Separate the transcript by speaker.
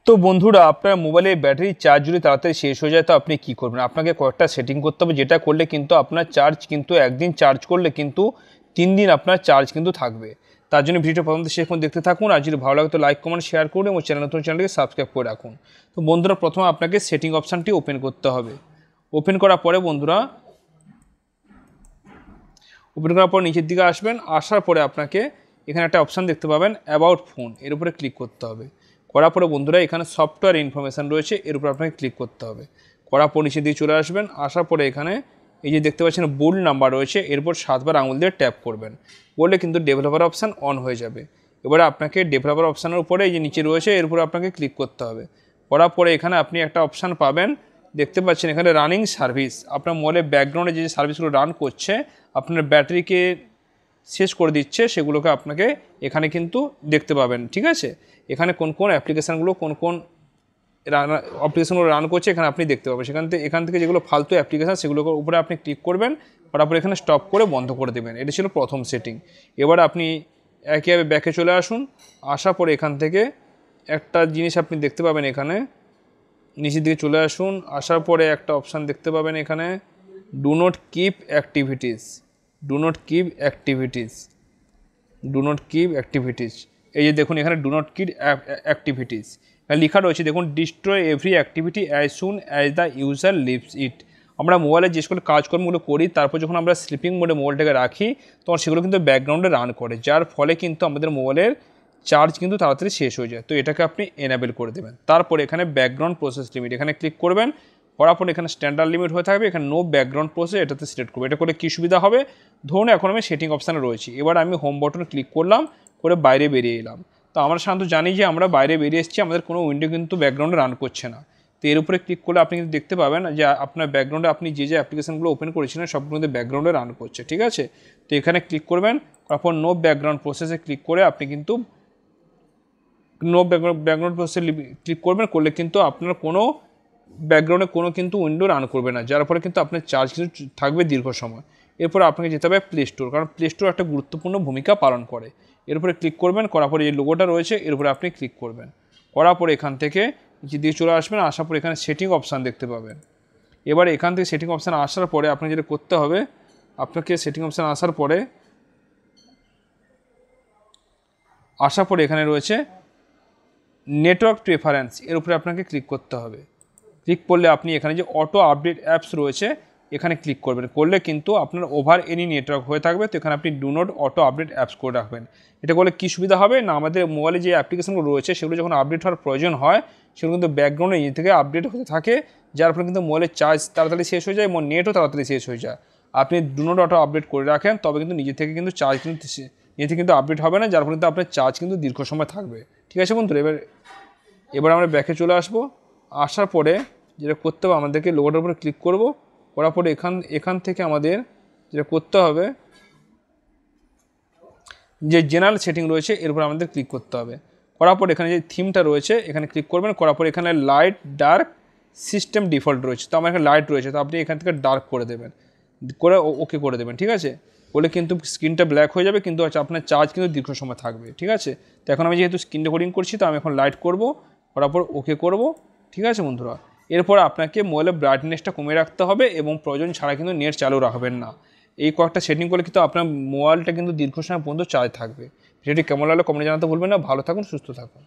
Speaker 1: তো বন্ধুরা, আপনার মোবাইলের ব্যাটারি চার্জ যদি তাড়াতাড়ি শেষ হয়ে যায় তো আপনি কী করবেন? আপনাকে কয়েকটা সেটিং করতে হবে, যেটা করলে কিন্তু আপনার চার্জ কিন্তু একদিন চার্জ করলে কিন্তু 3 দিন আপনার চার্জ কিন্তু থাকবে। তার জন্য ভিডিওটা প্রথম থেকে শেষ পর্যন্ত দেখতে থাকুন। আর যদি ভালো লাগে তো লাইক কমেন্ট শেয়ার করুন এবং চ্যানেলটিকে সাবস্ক্রাইব করে রাখুন। তো বন্ধুরা, প্রথমে আপনাকে সেটিং অপশানটি ওপেন করতে হবে। ওপেন করার পরে বন্ধুরা, ওপেন করার পর নিচের দিকে আসবেন। আসার পরে আপনাকে এখানে একটা অপশান দেখতে পাবেন, অ্যাবাউট ফোন, এর উপরে ক্লিক করতে হবে। করার পরে বন্ধুরা, এখানে সফটওয়্যার ইনফরমেশান রয়েছে, এর উপর আপনাকে ক্লিক করতে হবে। করার পর নিচে দিয়ে চলে আসবেন। আসার পরে এখানে এই যে দেখতে পাচ্ছেন বোল্ড নাম্বার রয়েছে, এরপর 7বার আঙুল দিয়ে ট্যাপ করবেন, বললে কিন্তু ডেভেলপার অপশান অন হয়ে যাবে। এবারে আপনাকে ডেভেলপার অপশানের উপরে এই যে নিচে রয়েছে এর উপরে আপনাকে ক্লিক করতে হবে। করার পরে এখানে আপনি একটা অপশান পাবেন, দেখতে পাচ্ছেন এখানে রানিং সার্ভিস। আপনার মোবাইলের ব্যাকগ্রাউন্ডে যে সার্ভিসগুলো রান করছে, আপনার ব্যাটারিকে শেষ করে দিচ্ছে, সেগুলোকে আপনাকে এখানে কিন্তু দেখতে পাবেন। ঠিক আছে, এখানে কোন কোন অ্যাপ্লিকেশানগুলো কোন অ্যাপ্লিকেশানগুলো রান করছে এখানে আপনি দেখতে পাবেন। এখান থেকে যেগুলো ফালতু অ্যাপ্লিকেশান সেগুলোর উপরে আপনি ক্লিক করবেন, তারপর এখানে স্টপ করে বন্ধ করে দেবেন। এটা ছিল প্রথম সেটিং। এবার আপনি একইভাবে ব্যাকে চলে আসুন। আসার পরে এখান থেকে একটা জিনিস আপনি দেখতে পাবেন, এখানে নিচের দিকে চলে আসুন। আসার পরে একটা অপশান দেখতে পাবেন এখানে, do not keep activities, do not keep activities, do not keep activities. এই যে দেখুন এখানে ডু নট কিপ অ্যাক্টিভিটিস লেখা রয়েছে, দেখুন destroy every activity as soon as the user leaves it. আমরা মোবাইলে যে সকল কাজকর্মগুলো করি, তারপর যখন আমরা স্লিপিং মোডে মোবাইলটাকে রাখি, তখন সেগুলো কিন্তু ব্যাকগ্রাউন্ডে রান করে, যার ফলে কিন্তু আমাদের মোবাইলের চার্জ কিন্তু তাড়াতাড়ি শেষ হয়ে যায়। তো এটাকে আপনি এনেবেল করে দেবেন। তারপরে এখানে ব্যাকগ্রাউন্ড প্রসেস লিমিট, এখানে ক্লিক করবেন। করার পরে এখানে স্ট্যান্ডার্ড লিমিট হয়ে থাকবে, এখানে নো ব্যাকগ্রাউন্ড প্রসেস এটাতে সিলেক্ট করবে। এটা করলে কী সুবিধা হবে, ধরুন এখন আমি সেটিং অপশানে রয়েছি, এবার আমি হোম বাটনে ক্লিক করলাম, করে বাইরে বেরিয়ে এলাম। তো আমরা সাধারণত জানি যে আমরা বাইরে বেরিয়ে এসেছি, আমাদের কোনো উইন্ডো কিন্তু ব্যাকগ্রাউন্ডে রান করছে না। তো এর উপরে ক্লিক করলে আপনি কিন্তু দেখতে পাবেন যে আপনার ব্যাকগ্রাউন্ডে আপনি যে অ্যাপ্লিকেশানগুলো ওপেন করেছিলেন সবগুলো কিন্তু ব্যাকগ্রাউন্ডে রান করছে। ঠিক আছে, তো এখানে ক্লিক করবেন, তারপর নো ব্যাকগ্রাউন্ড প্রসেসে ক্লিক করে আপনি কিন্তু নো ব্যাকগ্রাউন্ড প্রসেসে ক্লিক করবেন, করলে কিন্তু আপনার কোনো ব্যাকগ্রাউন্ডে কোনো কিন্তু উইন্ডো রান করবে না, যার ফলে কিন্তু আপনার চার্জ কিন্তু থাকবে দীর্ঘ সময়। এরপর আপনাকে যেতে হবে প্লে স্টোর, কারণ প্লে স্টোর একটা গুরুত্বপূর্ণ ভূমিকা পালন করে। এর উপরে ক্লিক করবেন, করার পরে যে লোগোটা রয়েছে এর উপরে আপনি ক্লিক করবেন। করার পরে এখান থেকে নিচে দিয়ে চলে আসবেন। আসার পরে এখানে সেটিং অপশান দেখতে পাবেন। এবার এখান থেকে সেটিং অপশান আসার পরে আপনাকে যেটা করতে হবে, আপনাকে সেটিং অপশান আসার পরে এখানে রয়েছে নেটওয়ার্ক প্রেফারেন্স, এর উপরে আপনাকে ক্লিক করতে হবে। ক্লিক করলে আপনি এখানে যে অটো আপডেট অ্যাপস রয়েছে এখানে ক্লিক করবেন, করলে কিন্তু আপনার ওভার এনি নেটওয়ার্ক হয়ে থাকবে। তো এখানে আপনি do not auto update apps করে রাখবেন। এটা করলে কী সুবিধা হবে না, আমাদের মোবাইলে যে অ্যাপ্লিকেশনগুলো রয়েছে সেগুলো যখন আপডেট হওয়ার প্রয়োজন হয়, সেগুলো কিন্তু ব্যাকগ্রাউন্ডে নিজে থেকে আপডেট হতে থাকে, যার ফলে কিন্তু মোবাইলের চার্জ তাড়াতাড়ি শেষ হয়ে যায় এবং নেটও তাড়াতাড়ি শেষ হয়ে যায়। আপনি ডু নট অটো আপডেট করে রাখেন, তবে কিন্তু নিজে থেকে কিন্তু চার্জ কিন্তু নিজে থেকে কিন্তু আপডেট হবে না, যার ফলে কিন্তু আপনার চার্জ কিন্তু দীর্ঘ সময় থাকবে। ঠিক আছে বন্ধুরা, এবার আমরা ব্যাকে চলে আসবো। আসার পরে যেটা করতে হবে, আমাদেরকে লোগোটার উপরে ক্লিক করব। করার পরে এখান থেকে আমাদের যেটা করতে হবে, যে জেনারেল সেটিং রয়েছে এর উপর আমাদের ক্লিক করতে হবে। করার পর এখানে যে থিমটা রয়েছে এখানে ক্লিক করবেন। করার পর এখানে লাইট ডার্ক সিস্টেম ডিফল্ট রয়েছে, তো আমার এখানে লাইট রয়েছে, তো আপনি এখান থেকে ডার্ক করে দেবেন, করে ওকে করে দেবেন। ঠিক আছে, বলে কিন্তু স্ক্রিনটা ব্ল্যাক হয়ে যাবে, কিন্তু আপনার চার্জ কিন্তু দীর্ঘ সময় থাকবে। ঠিক আছে, তো এখন আমি যেহেতু স্ক্রিন রেকর্ডিং করছি, তো আমি এখন লাইট করব, করার পর ওকে করব। ঠিক আছে বন্ধুরা, এরপর আপনাকে মোবাইলের ব্রাইটনেসটা কমিয়ে রাখতে হবে এবং প্রয়োজন ছাড়া কিন্তু নেট চালু রাখবেন না। এই কয়েকটা সেটিং করলে কিন্তু আপনার মোবাইলটা কিন্তু দীর্ঘ সময় পর্যন্ত চার্জ থাকবে। ভিডিওটি কেমন লাগলো কমেন্টে জানাতে ভুলবেন না। ভালো থাকুন, সুস্থ থাকুন।